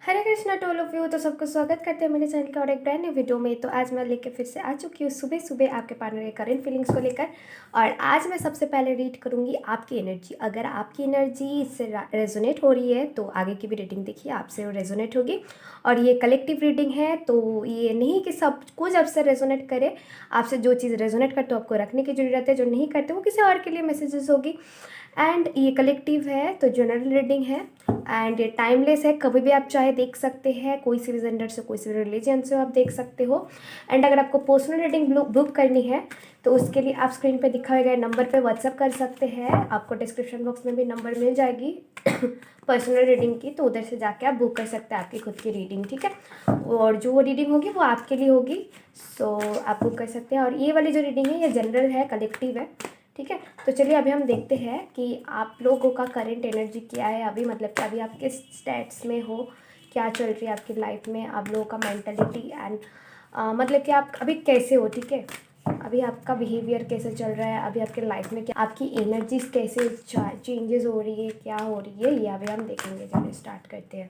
Hare Krishna to all of you. तो सबको स्वागत करते हैं मेरे चैनल का और एक ब्रांड न्यू वीडियो में। तो आज मैं लेके फिर से आ चुकी हूँ सुबह सुबह आपके पार्टनर के करंट फीलिंग्स को लेकर। और आज मैं सबसे पहले रीड करूँगी आपकी एनर्जी। अगर आपकी एनर्जी इससे रेजोनेट हो रही है तो आगे की भी रीडिंग देखिए आपसे रेजोनेट होगी। और ये कलेक्टिव रीडिंग है तो ये नहीं कि सब कुछ आपसे रेजोनेट करे। आपसे जो चीज़ रेजोनेट करते हो आपको रखने की ज़रूरत है, जो नहीं करते वो किसी और के लिए मैसेजेस होगी। एंड ये कलेक्टिव है तो जनरल रीडिंग है एंड ये टाइमलेस है, कभी भी आप चाहे देख सकते हैं। कोई सी भी जेंडर से कोई सी भी रिलीजन से आप देख सकते हो। एंड अगर आपको पर्सनल रीडिंग बुक करनी है तो उसके लिए आप स्क्रीन पे दिखाए गए नंबर पे व्हाट्सअप कर सकते हैं। आपको डिस्क्रिप्शन बॉक्स में भी नंबर मिल जाएगी पर्सनल रीडिंग की, तो उधर से जाके आप बुक कर सकते हैं आपकी खुद की रीडिंग, ठीक है। और जो रीडिंग होगी वो आपके लिए होगी, सो आप बुक कर सकते हैं। और ये वाली जो रीडिंग है ये जनरल है, कलेक्टिव है, ठीक है। तो चलिए अभी हम देखते हैं कि आप लोगों का करंट एनर्जी क्या है अभी, मतलब कि अभी आप किस स्टेट्स में हो, क्या चल रही है आपकी लाइफ में, आप लोगों का मेंटालिटी एंड मतलब कि आप अभी कैसे हो, ठीक है। अभी आपका बिहेवियर कैसे चल रहा है, अभी आपके लाइफ में क्या आपकी एनर्जीज कैसे चेंजेस हो रही है, क्या हो रही है, ये अभी हम देखेंगे। चलिए स्टार्ट करते हैं।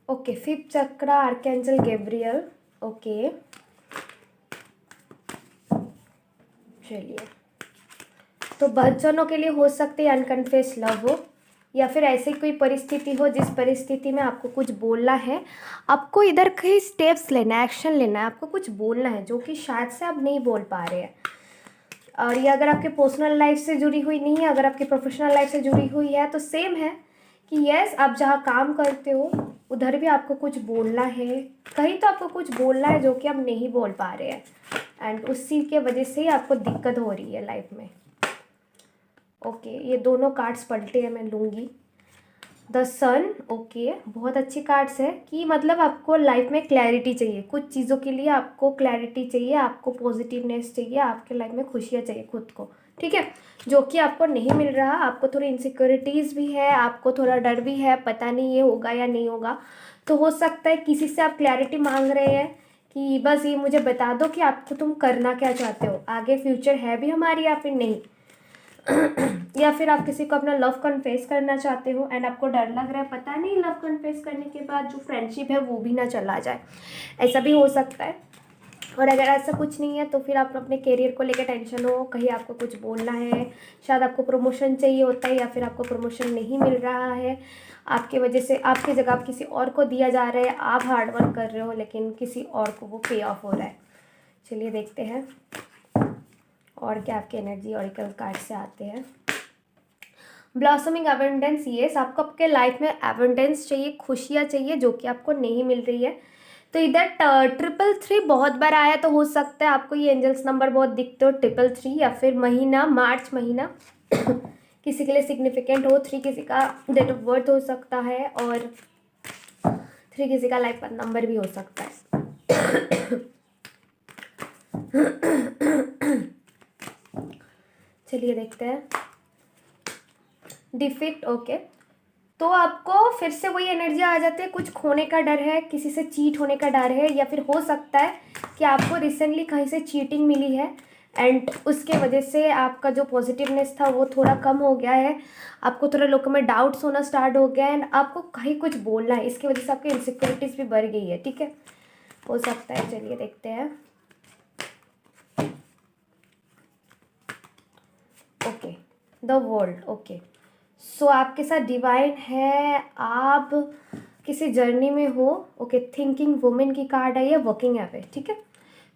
ओके, फिफ्थ चक्र आर्कैंजल गैब्रियल। ओके चलिए, तो बहुत जनों के लिए हो सकती है अनकन्फेस लव हो, या फिर ऐसी कोई परिस्थिति हो जिस परिस्थिति में आपको कुछ बोलना है, आपको इधर कई स्टेप्स लेना है, एक्शन लेना है, आपको कुछ बोलना है जो कि शायद से आप नहीं बोल पा रहे हैं। और ये अगर आपके पर्सनल लाइफ से जुड़ी हुई नहीं है, अगर आपकी प्रोफेशनल लाइफ से जुड़ी हुई है तो सेम है कि यस, आप जहाँ काम करते हो उधर भी आपको कुछ बोलना है, कहीं तो आपको कुछ बोलना है जो कि आप नहीं बोल पा रहे हैं एंड उसी के वजह से ही आपको दिक्कत हो रही है लाइफ में। ओके ये दोनों कार्ड्स पलटे हैं, मैं लूँगी। द सन, ओके बहुत अच्छी कार्ड्स है कि मतलब आपको लाइफ में क्लैरिटी चाहिए, कुछ चीज़ों के लिए आपको क्लैरिटी चाहिए, आपको पॉजिटिवनेस चाहिए, आपके लाइफ में खुशियाँ चाहिए खुद को, ठीक है, जो कि आपको नहीं मिल रहा। आपको थोड़ी इनसिक्योरिटीज़ भी है, आपको थोड़ा डर भी है, पता नहीं ये होगा या नहीं होगा। तो हो सकता है किसी से आप क्लैरिटी मांग रहे हैं कि बस ये मुझे बता दो कि आपको तुम करना क्या चाहते हो, आगे फ्यूचर है भी हमारी या फिर नहीं। या फिर आप किसी को अपना लव कन्फेस करना चाहते हो एंड आपको डर लग रहा है, पता नहीं लव कन्फेस करने के बाद जो फ्रेंडशिप है वो भी ना चला जाए, ऐसा भी हो सकता है। और अगर ऐसा कुछ नहीं है तो फिर आप अपने करियर को लेकर टेंशन हो, कहीं आपको कुछ बोलना है, शायद आपको प्रमोशन चाहिए होता है या फिर आपको प्रमोशन नहीं मिल रहा है, आपके वजह से आपकी जगह आप किसी और को दिया जा रहा है, आप हार्डवर्क कर रहे हो लेकिन किसी और को वो पे ऑफ हो रहा है। चलिए देखते हैं और क्या आपकी एनर्जी ऑरिकल कार्ड से आते हैं। ब्लॉसमिंग एबंडेंस, येस आपको आपके लाइफ में एबंडेंस चाहिए, खुशियाँ चाहिए जो कि आपको नहीं मिल रही है। तो इधर 333 बहुत बार आया, तो हो सकता है आपको ये एंजल्स नंबर बहुत दिखते हो 333, या फिर महीना मार्च महीना किसी के लिए सिग्निफिकेंट हो। 3 किसी का डेट ऑफ बर्थ हो सकता है और 3 किसी का लाइफ नंबर भी हो सकता है। चलिए देखते हैं। डिफिक्ट, ओके तो आपको फिर से वही एनर्जी आ जाती है, कुछ खोने का डर है, किसी से चीट होने का डर है, या फिर हो सकता है कि आपको रिसेंटली कहीं से चीटिंग मिली है एंड उसके वजह से आपका जो पॉजिटिवनेस था वो थोड़ा कम हो गया है, आपको थोड़ा लोगों में डाउट्स होना स्टार्ट हो गया है एंड आपको कहीं कुछ बोलना है, इसकी वजह से आपकी इनसिक्योरिटीज़ भी बढ़ गई है, ठीक है, हो सकता है। चलिए देखते हैं। Okay the world, okay so आपके साथ डिवाइन है, आप किसी जर्नी में हो। ओके थिंकिंग वुमेन की कार्ड आई है, वर्किंग है पे, ठीक है।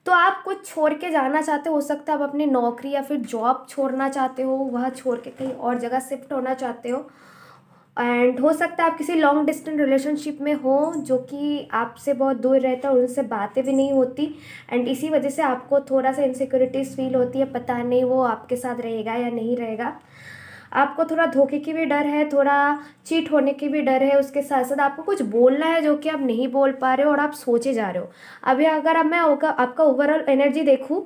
तो आप कुछ छोड़ के जाना चाहते हो सकता है आप अपनी नौकरी या फिर जॉब छोड़ना चाहते हो, वह छोड़ के कहीं और जगह शिफ्ट होना चाहते हो एंड हो सकता है आप किसी लॉन्ग डिस्टेंस रिलेशनशिप में हो जो कि आपसे बहुत दूर रहता है और उनसे बातें भी नहीं होती एंड इसी वजह से आपको थोड़ा सा इनसिक्योरिटीज़ फील होती है, पता नहीं वो आपके साथ रहेगा या नहीं रहेगा। आपको थोड़ा धोखे की भी डर है, थोड़ा चीट होने की भी डर है, उसके साथ साथ आपको कुछ बोलना है जो कि आप नहीं बोल पा रहे हो और आप सोचे जा रहे हो। अभी अगर अब मैं आपका ओवरऑल एनर्जी देखूँ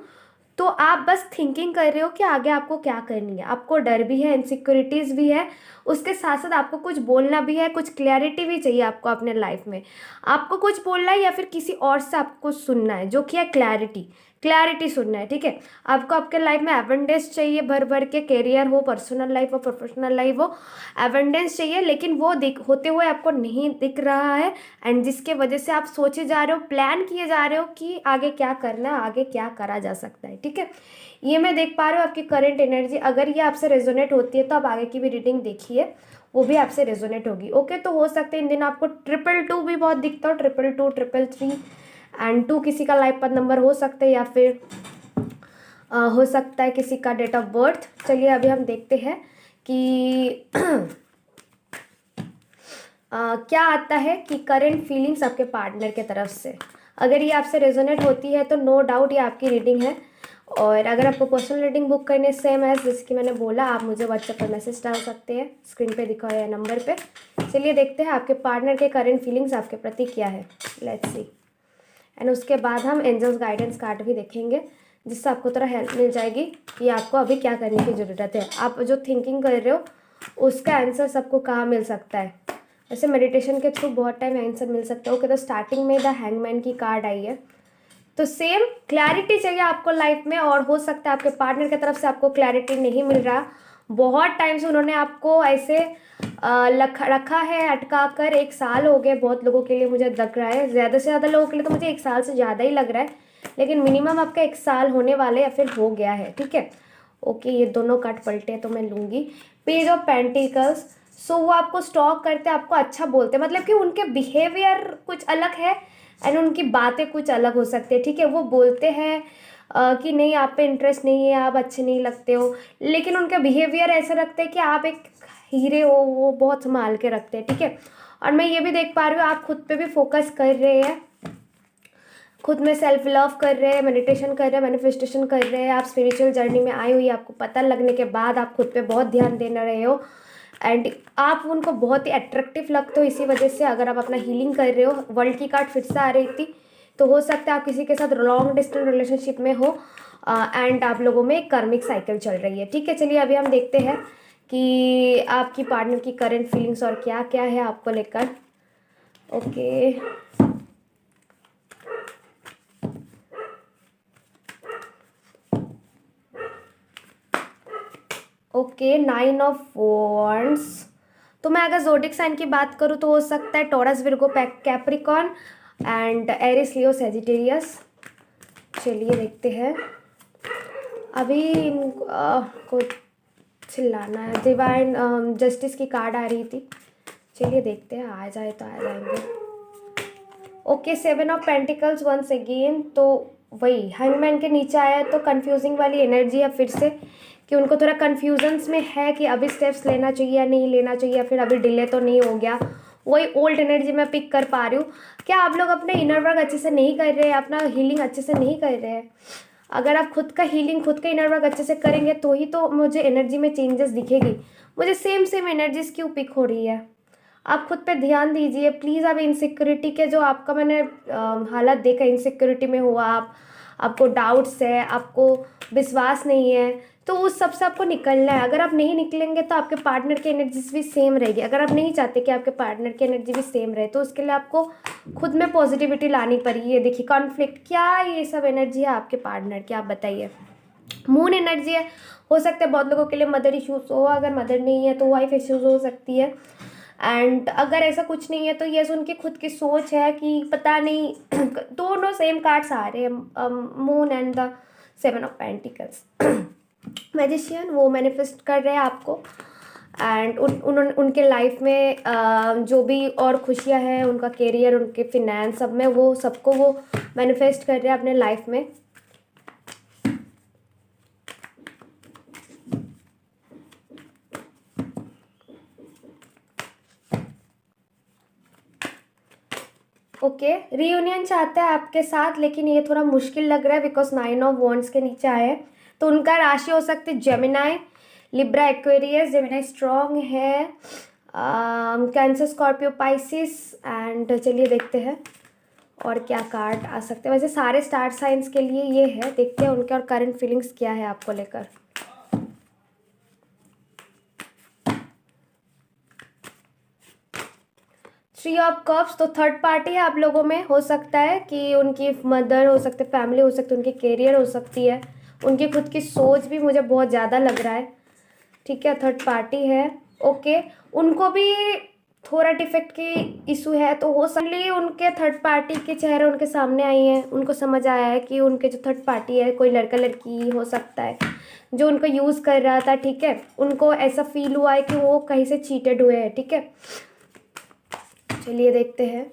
तो आप बस थिंकिंग कर रहे हो कि आगे आपको क्या करनी है, आपको डर भी है, इनसिक्योरिटीज़ भी है, उसके साथ साथ आपको कुछ बोलना भी है, कुछ क्लैरिटी भी चाहिए आपको अपने लाइफ में, आपको कुछ बोलना है या फिर किसी और से आपको सुनना है जो कि है क्लैरिटी। क्लैरिटी सुनना है, ठीक है। आपको आपके लाइफ में एबंडेंस चाहिए, भर भर के, कैरियर हो, पर्सनल लाइफ हो, प्रोफेशनल लाइफ हो, एबंडेंस चाहिए, लेकिन वो होते हुए आपको नहीं दिख रहा है, एंड जिसके वजह से आप सोचे जा रहे हो, प्लान किए जा रहे हो कि आगे क्या करना है, आगे क्या करा जा सकता है, ठीक है। ये मैं देख पा रही हूँ आपकी करंट एनर्जी। अगर ये आपसे रेजोनेट होती है तो आप आगे की भी रीडिंग देखिए, वो भी आपसे रेजोनेट होगी। ओके, तो हो सकता है इन दिन आपको 222 भी बहुत दिखता हो, 222, 333 एंड 2 किसी का लाइफ पाथ नंबर हो सकता है, या फिर हो सकता है किसी का डेट ऑफ बर्थ। चलिए अभी हम देखते हैं कि क्या आता है कि करंट फीलिंग्स आपके पार्टनर के तरफ से। अगर ये आपसे रेजोनेट होती है तो नो डाउट ये आपकी रीडिंग है। और अगर आपको पर्सनल रीडिंग बुक करने सेम है जैसे कि मैंने बोला, आप मुझे व्हाट्सएप पर मैसेज डाल सकते हैं स्क्रीन पे दिखा हुआ नंबर पे। चलिए देखते हैं आपके पार्टनर के करंट फीलिंग्स आपके प्रति क्या है। Let's see. एंड उसके बाद हम एंजल्स गाइडेंस कार्ड भी देखेंगे, जिससे आपको थोड़ा हेल्प मिल जाएगी कि आपको अभी क्या करने की ज़रूरत है। आप जो थिंकिंग कर रहे हो उसका आंसर सबको कहाँ मिल सकता है। वैसे मेडिटेशन के थ्रू बहुत टाइम आंसर मिल सकता है। ओके, तो स्टार्टिंग में द हैंगमैन की कार्ड आई है, तो सेम क्लैरिटी चाहिए आपको लाइफ में। और हो सकता है आपके पार्टनर की तरफ से आपको क्लैरिटी नहीं मिल रहा, बहुत टाइम से उन्होंने आपको ऐसे रखा है अटका कर। 1 साल हो गए बहुत लोगों के लिए, मुझे लग रहा है ज़्यादा से ज़्यादा लोगों के लिए तो मुझे 1 साल से ज़्यादा ही लग रहा है, लेकिन मिनिमम आपका 1 साल होने वाले या फिर हो गया है, ठीक है। ओके, ये दोनों कार्ड पलटे तो मैं लूँगी। Page of pentacles. सो वो आपको स्टॉक करते, आपको अच्छा बोलते, मतलब कि उनके बिहेवियर कुछ अलग है एंड उनकी बातें कुछ अलग हो सकती है, ठीक है। वो बोलते हैं कि नहीं आप पे इंटरेस्ट नहीं है, आप अच्छे नहीं लगते हो, लेकिन उनका बिहेवियर ऐसा रखते हैं कि आप एक हीरे हो, वो बहुत संभाल के रखते हैं, ठीक है। और मैं ये भी देख पा रही हूँ आप खुद पे भी फोकस कर रहे हैं, खुद में सेल्फ लव कर रहे हैं, मेडिटेशन कर रहे हैं, मैनिफेस्टेशन कर रहे हैं, आप स्पिरिचुअल जर्नी में आए हुई, आपको पता लगने के बाद आप खुद पे बहुत ध्यान दे रहे हो एंड आप उनको बहुत ही अट्रैक्टिव लगते हो। इसी वजह से अगर आप अपना हीलिंग कर रहे हो, वर्ल्ड की कार्ड फिर से आ रही थी, तो हो सकता है आप किसी के साथ लॉन्ग डिस्टेंस रिलेशनशिप में हो एंड आप लोगों में एक कार्मिक साइकिल चल रही है, ठीक है। चलिए अभी हम देखते हैं कि आपकी पार्टनर की करंट फीलिंग्स और क्या क्या है आपको लेकर। Okay, okay, 9 of wands. तो मैं अगर ज़ोडिक साइन की बात करूँ तो हो सकता है Taurus, Virgo, Capricorn and Aries, Leo, Sagittarius. चलिए देखते हैं अभी को चिल्लाना है। डिवाइन जस्टिस की कार्ड आ रही थी, चलिए देखते हैं आ जाए तो आ जाएंगे। Okay, 7 of pentacles once again. तो वही हैंगमैन के नीचे आया तो कंफ्यूजिंग वाली एनर्जी है फिर से, कि उनको थोड़ा कन्फ्यूजन्स में है कि अभी स्टेप्स लेना चाहिए या नहीं लेना चाहिए, या फिर अभी डिले तो नहीं हो गया। वही ओल्ड एनर्जी मैं पिक कर पा रही हूँ। क्या आप लोग अपने इनर वर्क अच्छे से नहीं कर रहे हैं, अपना हीलिंग अच्छे से नहीं कर रहे हैं? अगर आप खुद का हीलिंग, खुद का इनर वर्क अच्छे से करेंगे तो ही तो मुझे एनर्जी में चेंजेस दिखेगी। मुझे सेम सेम एनर्जीज क्यों पिक हो रही है? आप खुद पे ध्यान दीजिए प्लीज़। आप इनसिक्योरिटी के जो आपका मैंने हालत देखा, इनसिक्योरिटी में हुआ आप, आपको डाउट्स है, आपको विश्वास नहीं है, तो उस सब से आपको निकलना है। अगर आप नहीं निकलेंगे तो आपके पार्टनर की एनर्जीज भी सेम रहेगी। अगर आप नहीं चाहते कि आपके पार्टनर की एनर्जी भी सेम रहे तो उसके लिए आपको खुद में पॉजिटिविटी लानी पड़ेगी। ये देखिए कॉन्फ्लिक्ट, क्या ये सब एनर्जी है आपके पार्टनर की, आप बताइए। मून एनर्जी है, हो सकता है बहुत लोगों के लिए मदर इश्यूज हो, अगर मदर नहीं है तो वाइफ इश्यूज हो सकती है। एंड अगर ऐसा कुछ नहीं है तो ये उनकी खुद की सोच है कि पता नहीं दोनों सेम कार्ड्स आ रहे हैं, moon and the 7 of pentacles. Magician वो मैनिफेस्ट कर रहे हैं आपको एंड उनके लाइफ में जो भी और खुशियां हैं, उनका करियर, उनके फिनेंस, सब में वो सबको वो मैनिफेस्ट कर रहे हैं अपने लाइफ में। ओके, रियूनियन चाहता है आपके साथ, लेकिन ये थोड़ा मुश्किल लग रहा है बिकॉज 9 ऑफ वॉन्ड्स के नीचे आए हैं। तो उनका राशि हो सकती है Gemini, Libra, Aquarius. Gemini strong है, कैंसर, स्कॉर्पियो, पाइसिस एंड चलिए देखते हैं और क्या कार्ड आ सकते हैं। वैसे सारे स्टार साइंस के लिए ये है, देखते हैं उनके और करंट फीलिंग्स क्या है आपको लेकर। 3 ऑफ कप्स, तो थर्ड पार्टी है आप लोगों में, हो सकता है कि उनकी मदर हो सकते, फैमिली हो सकती है, उनकी करियर हो सकती है, उनकी खुद की सोच भी मुझे बहुत ज़्यादा लग रहा है। ठीक है, थर्ड पार्टी है। ओके, उनको भी थोड़ा डिफेक्ट की इशू है, तो हो सकता उनके थर्ड पार्टी के चेहरे उनके सामने आई हैं, उनको समझ आया है कि उनके जो थर्ड पार्टी है कोई लड़का लड़की हो सकता है जो उनको यूज़ कर रहा था। ठीक है, उनको ऐसा फील हुआ है कि वो कहीं से चीटेड हुए हैं। ठीक है, चलिए देखते हैं।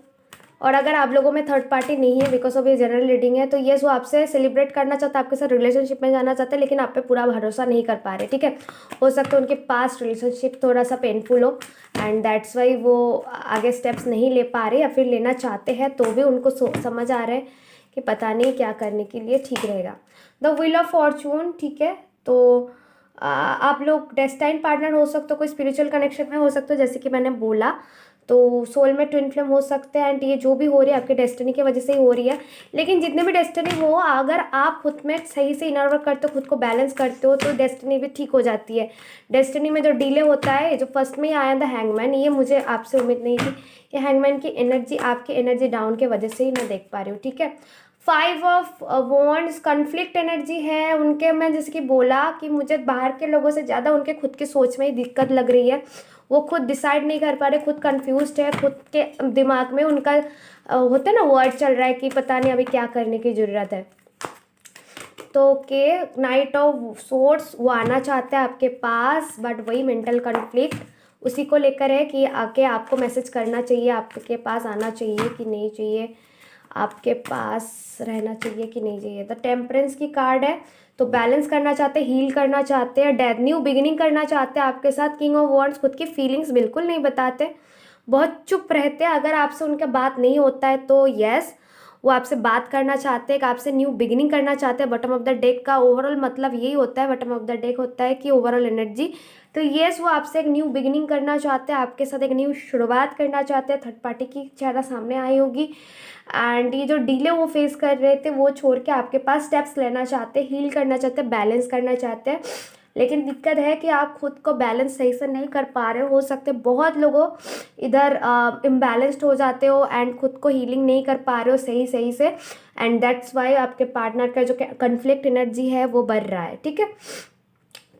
और अगर आप लोगों में थर्ड पार्टी नहीं है, बिकॉज ऑफ ये जनरल रीडिंग है, तो ये वो आपसे सेलिब्रेट करना चाहता है, आपके साथ रिलेशनशिप में जाना चाहते हैं, लेकिन आप पे पूरा भरोसा नहीं कर पा रहे। ठीक है, हो सकता है उनके पास रिलेशनशिप थोड़ा सा पेनफुल हो एंड दैट्स वाई वो आगे स्टेप्स नहीं ले पा रहे, या फिर लेना चाहते हैं तो भी उनको समझ आ रहा है कि पता नहीं क्या करने के लिए ठीक रहेगा। द व्हील ऑफ फॉर्चून, ठीक है, तो आप लोग डेस्टाइन पार्टनर हो सकते हो, कोई स्पिरिचुअल कनेक्शन में हो सकते हो, जैसे कि मैंने बोला, तो सोल में ट्विन फ्लेम हो सकते हैं एंड ये जो भी हो रही है आपके डेस्टिनी की वजह से ही हो रही है। लेकिन जितने भी डेस्टिनी हो, अगर आप खुद में सही से इनर वर्क करते हो, खुद को बैलेंस करते हो, तो डेस्टिनी भी ठीक हो जाती है। डेस्टिनी में जो डिले होता है, जो फर्स्ट में ही आया था हैंगमैन, ये मुझे आपसे उम्मीद नहीं थी। ये हैंगमैन की एनर्जी आपकी एनर्जी डाउन की वजह से ही मैं देख पा रही हूँ। ठीक है, 5 ऑफ वॉन्ड्स कॉन्फ्लिक्ट एनर्जी है उनके। मैं जैसे कि बोला कि मुझे बाहर के लोगों से ज़्यादा उनके खुद की सोच में ही दिक्कत लग रही है। वो खुद डिसाइड नहीं कर पा रहे, खुद कंफ्यूज्ड है, खुद के दिमाग में उनका होता है ना वर्ड चल रहा है कि पता नहीं अभी क्या करने की ज़रूरत है। तो के नाइट ऑफ सोर्ड्स, वो आना चाहते हैं आपके पास, बट वही मेंटल कॉन्फ्लिक्ट उसी को लेकर है कि आके आपको मैसेज करना चाहिए, आपके पास आना चाहिए कि नहीं चाहिए, आपके पास रहना चाहिए कि नहीं चाहिए। द टेम्परेंस की कार्ड है, तो बैलेंस करना चाहते हैं, हील करना चाहते हैं, डेथ न्यू बिगिनिंग करना चाहते हैं आपके साथ। किंग ऑफ वॉन्ड्स, खुद की फीलिंग्स बिल्कुल नहीं बताते, बहुत चुप रहते हैं। अगर आपसे उनका बात नहीं होता है तो यस, वो आपसे बात करना चाहते हैं, आपसे न्यू बिगिनिंग करना चाहते हैं। बॉटम ऑफ द डेक का ओवरऑल मतलब यही होता है, बॉटम ऑफ द डेक होता है कि ओवरऑल एनर्जी, तो येस वो आपसे एक न्यू बिगिनिंग करना चाहते हैं, आपके साथ एक न्यू शुरुआत करना चाहते हैं। थर्ड पार्टी की चेहरा सामने आई होगी एंड ये जो डीले वो फेस कर रहे थे वो छोड़ के आपके पास स्टेप्स लेना चाहते हैं, हील करना चाहते हैं, बैलेंस करना चाहते हैं। लेकिन दिक्कत है कि आप खुद को बैलेंस सही से नहीं कर पा रहे हो सकते बहुत लोगों इधर इम्बैलेंस्ड हो जाते हो एंड खुद को हीलिंग नहीं कर पा रहे हो सही से, एंड दैट्स वाई आपके पार्टनर का जो कन्फ्लिक्ट एनर्जी है वो बढ़ रहा है। ठीक है,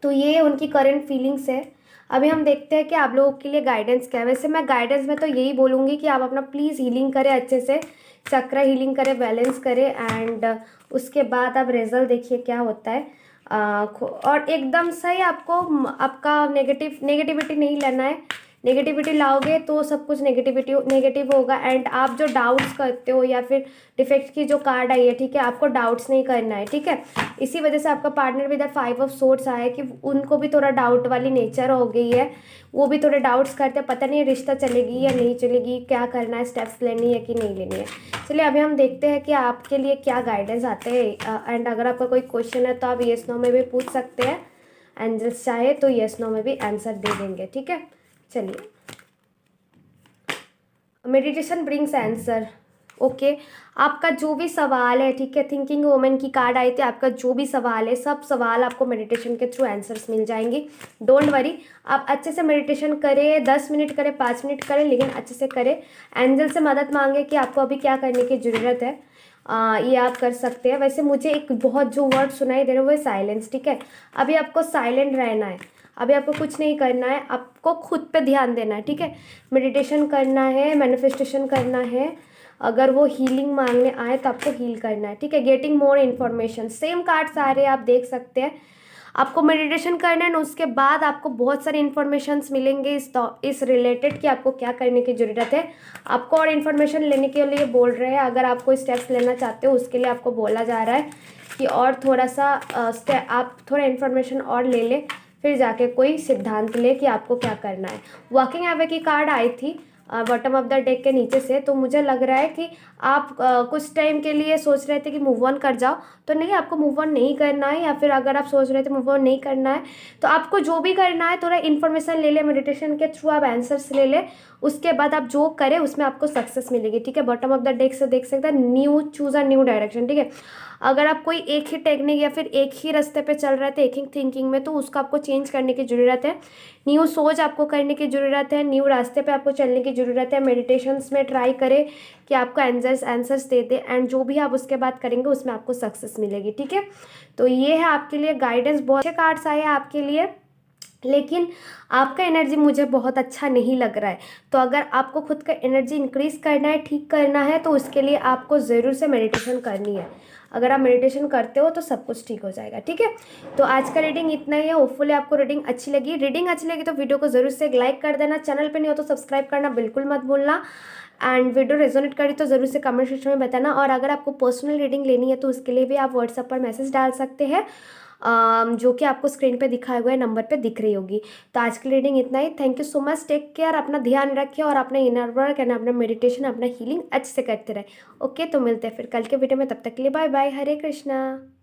तो ये उनकी करंट फीलिंग्स है। अभी हम देखते हैं कि आप लोगों के लिए गाइडेंस क्या है। वैसे मैं गाइडेंस में तो यही बोलूँगी कि आप अपना प्लीज़ हीलिंग करें अच्छे से, चक्र हीलिंग करें, बैलेंस करें एंड उसके बाद आप रिजल्ट देखिए क्या होता है। और एकदम सही आपको आपका नेगेटिविटी नहीं लेना है। नेगेटिविटी लाओगे तो सब कुछ नेगेटिव होगा एंड आप जो डाउट्स करते हो या फिर डिफेक्ट की जो कार्ड आई है, ठीक है, आपको डाउट्स नहीं करना है। ठीक है, इसी वजह से आपका पार्टनर भी इधर 5 ऑफ सोर्ड्स आया है कि उनको भी थोड़ा डाउट वाली नेचर हो गई है, वो भी थोड़े डाउट्स करते हैं, पता नहीं रिश्ता चलेगी या नहीं चलेगी, क्या करना है, स्टेप्स लेनी है कि नहीं लेनी है। चलिए अभी हम देखते हैं कि आपके लिए क्या गाइडेंस आते हैं एंड अगर आपका कोई क्वेश्चन है तो आप येस नो में भी पूछ सकते हैं, एंजल्स चाहे तो येस नो में भी आंसर दे देंगे। ठीक है, चलिए मेडिटेशन ब्रिंग्स आंसर। ओके, आपका जो भी सवाल है, ठीक है, थिंकिंग वुमेन की कार्ड आई थी, आपका जो भी सवाल है सब सवाल आपको मेडिटेशन के थ्रू आंसर्स मिल जाएंगे। डोंट वरी, आप अच्छे से मेडिटेशन करें, 10 मिनट करें, 5 मिनट करें, लेकिन अच्छे से करें। एंजल से मदद मांगे कि आपको अभी क्या करने की ज़रूरत है, ये आप कर सकते हैं। वैसे मुझे एक बहुत जो वर्ड सुनाई दे रहा है वो है साइलेंस। ठीक है, अभी आपको साइलेंट रहना है, अभी आपको कुछ नहीं करना है, आपको खुद पे ध्यान देना है। ठीक है, मेडिटेशन करना है, मैनिफेस्टेशन करना है, अगर वो हीलिंग मांगने आए तो आपको हील करना है। ठीक है, getting more information, same cards आ रहे हैं, आप देख सकते हैं। आपको मेडिटेशन करना है ना, उसके बाद आपको बहुत सारे इन्फॉर्मेशंस मिलेंगे इस रिलेटेड कि आपको क्या करने की ज़रूरत है। आपको और इन्फॉर्मेशन लेने के लिए बोल रहे हैं, अगर आप कोई स्टेप्स लेना चाहते हो उसके लिए आपको बोला जा रहा है कि और थोड़ा सा आप थोड़ा इन्फॉर्मेशन और ले लें, फिर जाके कोई सिद्धांत ले कि आपको क्या करना है। वॉकिंग अवे की कार्ड आई थी बॉटम ऑफ द डेक के नीचे से, तो मुझे लग रहा है कि आप कुछ टाइम के लिए सोच रहे थे कि मूव ऑन कर जाओ, तो नहीं, आपको मूव ऑन नहीं करना है। या फिर अगर आप सोच रहे थे मूव ऑन नहीं करना है तो आपको जो भी करना है थोड़ा इन्फॉर्मेशन ले ले, मेडिटेशन के थ्रू आप आंसर्स ले ले, उसके बाद आप जो करें उसमें आपको सक्सेस मिलेगी। ठीक है, बॉटम ऑफ द डेक से देख सकते हैं new choose a new direction. ठीक है, अगर आप कोई एक ही टेक्निक या फिर एक ही रास्ते पे चल रहे थे, एक ही थिंकिंग में, तो उसको आपको चेंज करने की ज़रूरत है। न्यू सोच आपको करने की ज़रूरत है, न्यू रास्ते पे आपको चलने की ज़रूरत है। मेडिटेशंस में ट्राई करें कि आपको आंसर्स दे दे, एंड जो भी आप उसके बाद करेंगे उसमें आपको सक्सेस मिलेगी। ठीक है, तो ये है आपके लिए गाइडेंस। बहुत अच्छे कार्ड्स आए हैं आपके लिए, लेकिन आपका एनर्जी मुझे बहुत अच्छा नहीं लग रहा है। तो अगर आपको खुद का एनर्जी इंक्रीज़ करना है, ठीक करना है, तो उसके लिए आपको ज़रूर से मेडिटेशन करनी है। अगर आप मेडिटेशन करते हो तो सब कुछ ठीक हो जाएगा। ठीक है, तो आज का रीडिंग इतना ही है। होपफुली आपको रीडिंग अच्छी लगी। रीडिंग अच्छी लगी तो वीडियो को ज़रूर से एक लाइक कर देना। चैनल पे नहीं हो तो सब्सक्राइब करना बिल्कुल मत भूलना। एंड वीडियो रेजोनेट करी तो ज़रूर से कमेंट सेक्शन में बताना। और अगर आपको पर्सनल रीडिंग लेनी है तो उसके लिए भी आप व्हाट्सएप पर मैसेज डाल सकते हैं, जो कि आपको स्क्रीन पे दिखाए हुए नंबर पे दिख रही होगी। तो आज की रीडिंग इतना ही। Thank you so much, take care, अपना ध्यान रखिए और अपना इनर वर्क एंड अपना मेडिटेशन, अपना हीलिंग अच्छे से करते रहे। ओके, तो मिलते हैं फिर कल के वीडियो में, तब तक के लिए बाय बाय, हरे कृष्णा।